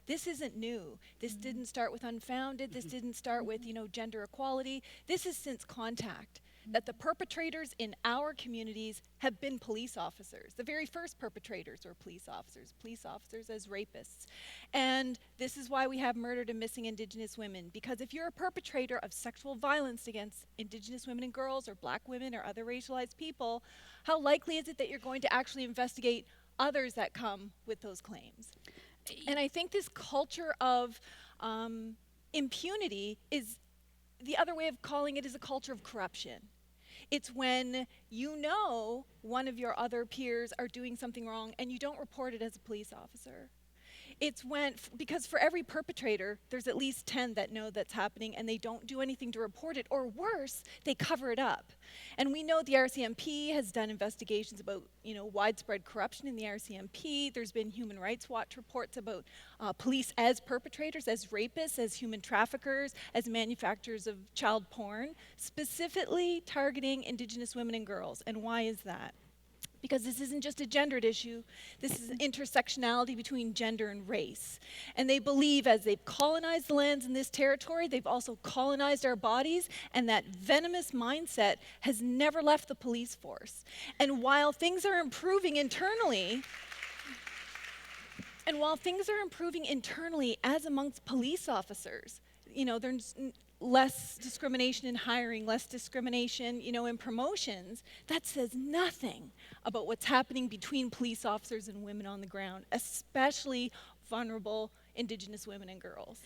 This isn't new. This didn't start with Unfounded. This didn't start with, gender equality. This is since Contact. That the perpetrators in our communities have been police officers. The very first perpetrators were police officers as rapists. And this is why we have murdered and missing Indigenous women, because if you're a perpetrator of sexual violence against Indigenous women and girls or Black women or other racialized people, how likely is it that you're going to actually investigate others that come with those claims? And I think this culture of impunity is, the other way of calling it is a culture of corruption. It's when one of your other peers are doing something wrong and you don't report it as a police officer. It's when, because for every perpetrator, there's at least 10 that know that's happening and they don't do anything to report it, or worse, they cover it up. And we know the RCMP has done investigations about, widespread corruption in the RCMP. There's been Human Rights Watch reports about police as perpetrators, as rapists, as human traffickers, as manufacturers of child porn, specifically targeting Indigenous women and girls. And why is that? Because this isn't just a gendered issue, this is an intersectionality between gender and race. And they believe as they've colonized the lands in this territory, they've also colonized our bodies, and that venomous mindset has never left the police force. And while things are improving internally, as amongst police officers, there's less discrimination in hiring, less discrimination, in promotions. That says nothing about what's happening between police officers and women on the ground, especially vulnerable Indigenous women and girls.